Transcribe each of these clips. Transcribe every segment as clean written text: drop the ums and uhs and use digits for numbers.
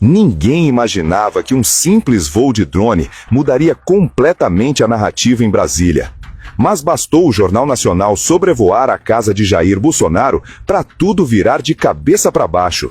Ninguém imaginava que um simples voo de drone mudaria completamente a narrativa em Brasília. Mas bastou o Jornal Nacional sobrevoar a casa de Jair Bolsonaro para tudo virar de cabeça para baixo.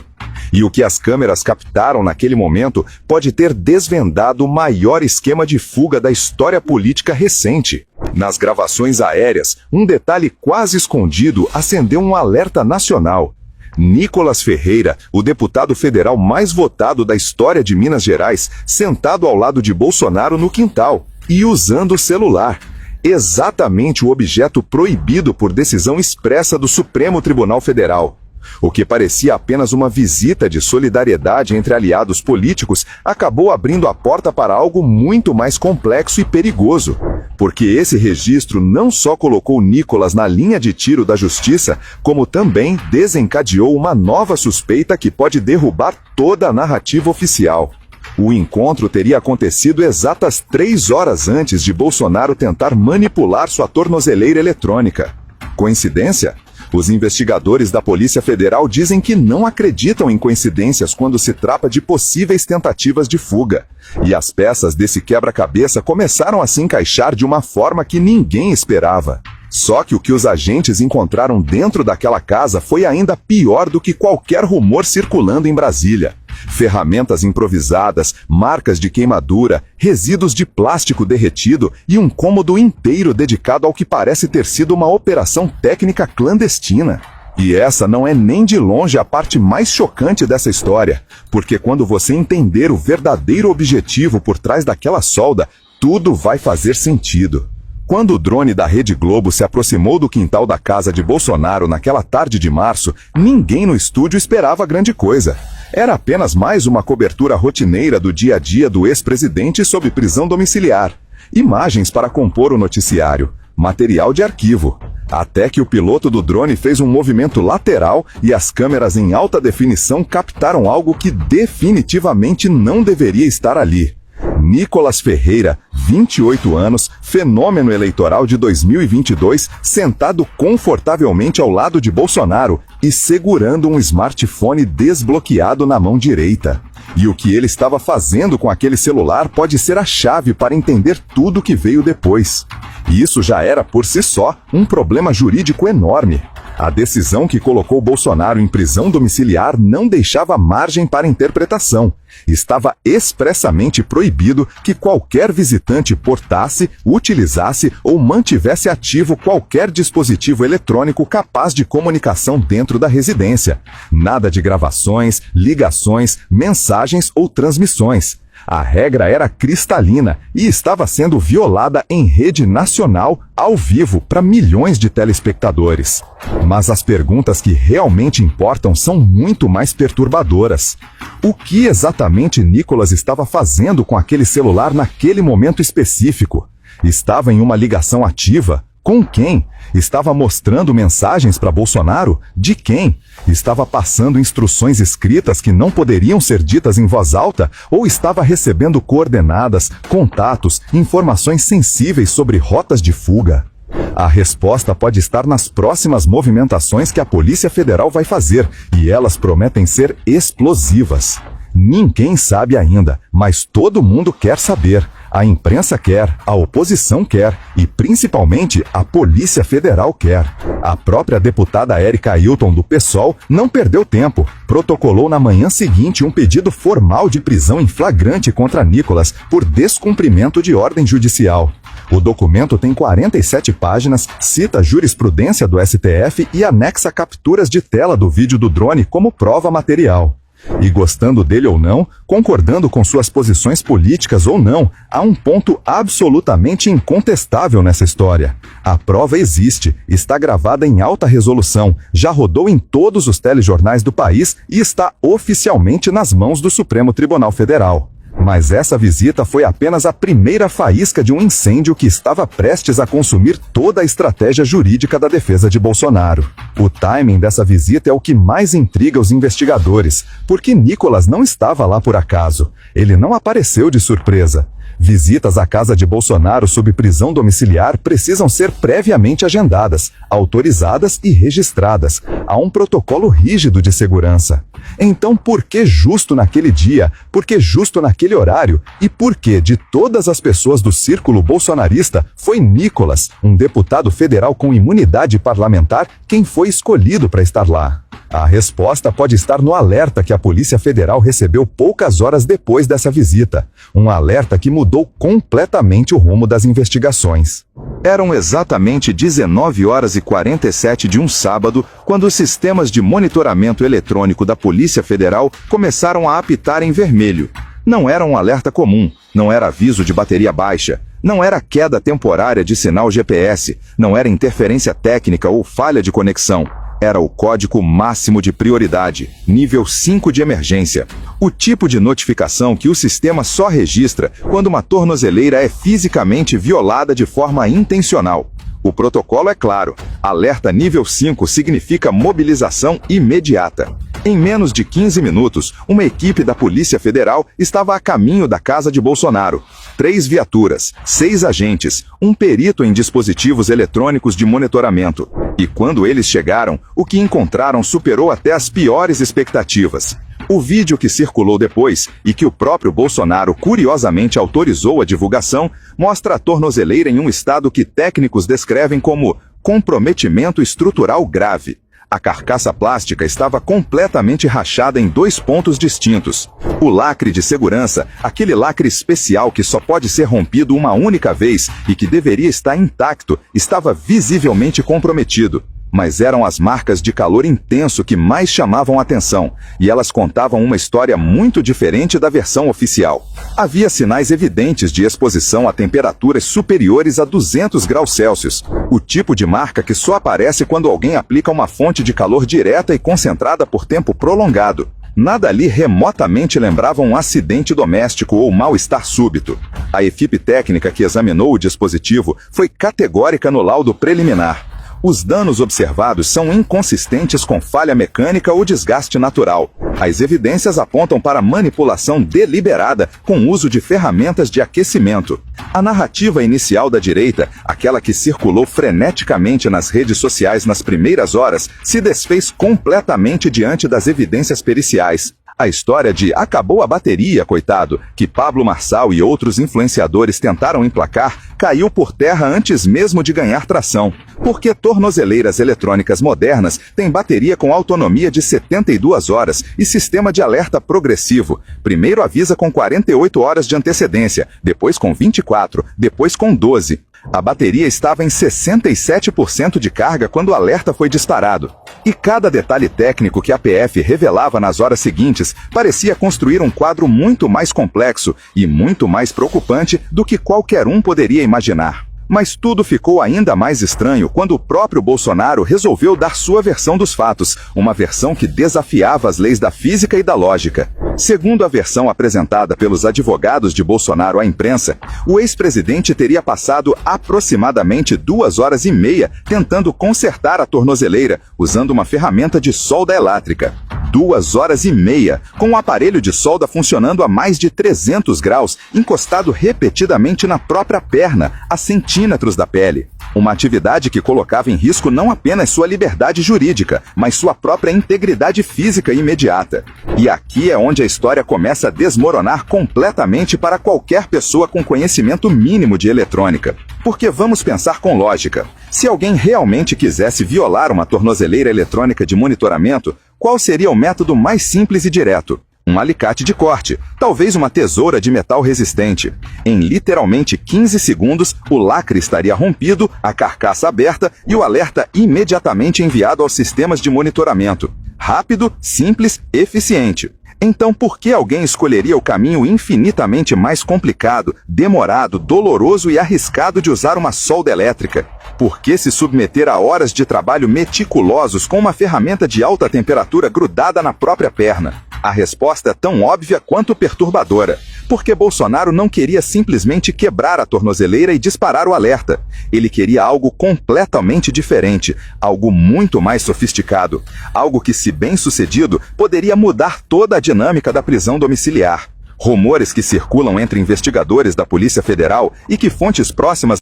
E o que as câmeras captaram naquele momento pode ter desvendado o maior esquema de fuga da história política recente. Nas gravações aéreas, um detalhe quase escondido acendeu um alerta nacional. Nicolas Ferreira, o deputado federal mais votado da história de Minas Gerais, sentado ao lado de Bolsonaro no quintal e usando o celular. Exatamente o objeto proibido por decisão expressa do Supremo Tribunal Federal. O que parecia apenas uma visita de solidariedade entre aliados políticos acabou abrindo a porta para algo muito mais complexo e perigoso. Porque esse registro não só colocou Nicolas na linha de tiro da justiça, como também desencadeou uma nova suspeita que pode derrubar toda a narrativa oficial. O encontro teria acontecido exatas 3 horas antes de Bolsonaro tentar manipular sua tornozeleira eletrônica. Coincidência? Os investigadores da Polícia Federal dizem que não acreditam em coincidências quando se trata de possíveis tentativas de fuga. E as peças desse quebra-cabeça começaram a se encaixar de uma forma que ninguém esperava. Só que o que os agentes encontraram dentro daquela casa foi ainda pior do que qualquer rumor circulando em Brasília. Ferramentas improvisadas, marcas de queimadura, resíduos de plástico derretido e um cômodo inteiro dedicado ao que parece ter sido uma operação técnica clandestina. E essa não é nem de longe a parte mais chocante dessa história, porque quando você entender o verdadeiro objetivo por trás daquela solda, tudo vai fazer sentido. Quando o drone da Rede Globo se aproximou do quintal da casa de Bolsonaro naquela tarde de março, ninguém no estúdio esperava grande coisa. Era apenas mais uma cobertura rotineira do dia a dia do ex-presidente sob prisão domiciliar. Imagens para compor o noticiário, material de arquivo. Até que o piloto do drone fez um movimento lateral e as câmeras em alta definição captaram algo que definitivamente não deveria estar ali. Nicolas Ferreira, 28 anos, fenômeno eleitoral de 2022, sentado confortavelmente ao lado de Bolsonaro e segurando um smartphone desbloqueado na mão direita. E o que ele estava fazendo com aquele celular pode ser a chave para entender tudo o que veio depois. E isso já era, por si só, um problema jurídico enorme. A decisão que colocou Bolsonaro em prisão domiciliar não deixava margem para interpretação. Estava expressamente proibido que qualquer visitante portasse, utilizasse ou mantivesse ativo qualquer dispositivo eletrônico capaz de comunicação dentro da residência. Nada de gravações, ligações, mensagens ou transmissões. A regra era cristalina e estava sendo violada em rede nacional, ao vivo, para milhões de telespectadores. Mas as perguntas que realmente importam são muito mais perturbadoras. O que exatamente Nicolas estava fazendo com aquele celular naquele momento específico? Estava em uma ligação ativa? Com quem? Estava mostrando mensagens para Bolsonaro? De quem? Estava passando instruções escritas que não poderiam ser ditas em voz alta? Ou estava recebendo coordenadas, contatos, informações sensíveis sobre rotas de fuga? A resposta pode estar nas próximas movimentações que a Polícia Federal vai fazer, e elas prometem ser explosivas. Ninguém sabe ainda, mas todo mundo quer saber. A imprensa quer, a oposição quer e, principalmente, a Polícia Federal quer. A própria deputada Érica Ailton, do PSOL, não perdeu tempo. Protocolou na manhã seguinte um pedido formal de prisão em flagrante contra Nicolas por descumprimento de ordem judicial. O documento tem 47 páginas, cita jurisprudência do STF e anexa capturas de tela do vídeo do drone como prova material. E gostando dele ou não, concordando com suas posições políticas ou não, há um ponto absolutamente incontestável nessa história. A prova existe, está gravada em alta resolução, já rodou em todos os telejornais do país e está oficialmente nas mãos do Supremo Tribunal Federal. Mas essa visita foi apenas a primeira faísca de um incêndio que estava prestes a consumir toda a estratégia jurídica da defesa de Bolsonaro. O timing dessa visita é o que mais intriga os investigadores, porque Nicolas não estava lá por acaso. Ele não apareceu de surpresa. Visitas à casa de Bolsonaro sob prisão domiciliar precisam ser previamente agendadas, autorizadas e registradas. Há um protocolo rígido de segurança. Então, por que justo naquele dia? Por que justo naquele horário? E por que, de todas as pessoas do círculo bolsonarista, foi Nicolas, um deputado federal com imunidade parlamentar, quem foi escolhido para estar lá? A resposta pode estar no alerta que a Polícia Federal recebeu poucas horas depois dessa visita. Um alerta que mudou completamente o rumo das investigações. Eram exatamente 19h47 de um sábado, quando os sistemas de monitoramento eletrônico da Polícia Federal começaram a apitar em vermelho. Não era um alerta comum, não era aviso de bateria baixa, não era queda temporária de sinal GPS, não era interferência técnica ou falha de conexão. Era o código máximo de prioridade, nível 5 de emergência. O tipo de notificação que o sistema só registra quando uma tornozeleira é fisicamente violada de forma intencional. O protocolo é claro. Alerta nível 5 significa mobilização imediata. Em menos de 15 minutos, uma equipe da Polícia Federal estava a caminho da casa de Bolsonaro. 3 viaturas, 6 agentes, um perito em dispositivos eletrônicos de monitoramento. E quando eles chegaram, o que encontraram superou até as piores expectativas. O vídeo que circulou depois, e que o próprio Bolsonaro curiosamente autorizou a divulgação, mostra a tornozeleira em um estado que técnicos descrevem como comprometimento estrutural grave. A carcaça plástica estava completamente rachada em 2 pontos distintos. O lacre de segurança, aquele lacre especial que só pode ser rompido uma única vez e que deveria estar intacto, estava visivelmente comprometido. Mas eram as marcas de calor intenso que mais chamavam a atenção, e elas contavam uma história muito diferente da versão oficial. Havia sinais evidentes de exposição a temperaturas superiores a 200 graus Celsius, o tipo de marca que só aparece quando alguém aplica uma fonte de calor direta e concentrada por tempo prolongado. Nada ali remotamente lembrava um acidente doméstico ou mal-estar súbito. A equipe técnica que examinou o dispositivo foi categórica no laudo preliminar. Os danos observados são inconsistentes com falha mecânica ou desgaste natural. As evidências apontam para manipulação deliberada com uso de ferramentas de aquecimento. A narrativa inicial da direita, aquela que circulou freneticamente nas redes sociais nas primeiras horas, se desfez completamente diante das evidências periciais. A história de "acabou a bateria, coitado", que Pablo Marçal e outros influenciadores tentaram emplacar, caiu por terra antes mesmo de ganhar tração. Porque tornozeleiras eletrônicas modernas têm bateria com autonomia de 72 horas e sistema de alerta progressivo. Primeiro avisa com 48 horas de antecedência, depois com 24, depois com 12. A bateria estava em 67% de carga quando o alerta foi disparado. E cada detalhe técnico que a PF revelava nas horas seguintes parecia construir um quadro muito mais complexo e muito mais preocupante do que qualquer um poderia imaginar. Mas tudo ficou ainda mais estranho quando o próprio Bolsonaro resolveu dar sua versão dos fatos, uma versão que desafiava as leis da física e da lógica. Segundo a versão apresentada pelos advogados de Bolsonaro à imprensa, o ex-presidente teria passado aproximadamente 2 horas e meia tentando consertar a tornozeleira, usando uma ferramenta de solda elétrica. 2 horas e meia, com o aparelho de solda funcionando a mais de 300 graus, encostado repetidamente na própria perna, a centímetros da pele. Uma atividade que colocava em risco não apenas sua liberdade jurídica, mas sua própria integridade física imediata. E aqui é onde a história começa a desmoronar completamente para qualquer pessoa com conhecimento mínimo de eletrônica. Porque vamos pensar com lógica. Se alguém realmente quisesse violar uma tornozeleira eletrônica de monitoramento, qual seria o método mais simples e direto? Um alicate de corte, talvez uma tesoura de metal resistente. Em literalmente 15 segundos, o lacre estaria rompido, a carcaça aberta e o alerta imediatamente enviado aos sistemas de monitoramento. Rápido, simples, eficiente. Então por que alguém escolheria o caminho infinitamente mais complicado, demorado, doloroso e arriscado de usar uma solda elétrica? Por que se submeter a horas de trabalho meticulosos com uma ferramenta de alta temperatura grudada na própria perna? A resposta é tão óbvia quanto perturbadora. Porque Bolsonaro não queria simplesmente quebrar a tornozeleira e disparar o alerta. Ele queria algo completamente diferente, algo muito mais sofisticado, algo que, se bem sucedido, poderia mudar toda a dinâmica da prisão domiciliar. Rumores que circulam entre investigadores da Polícia Federal e que fontes próximas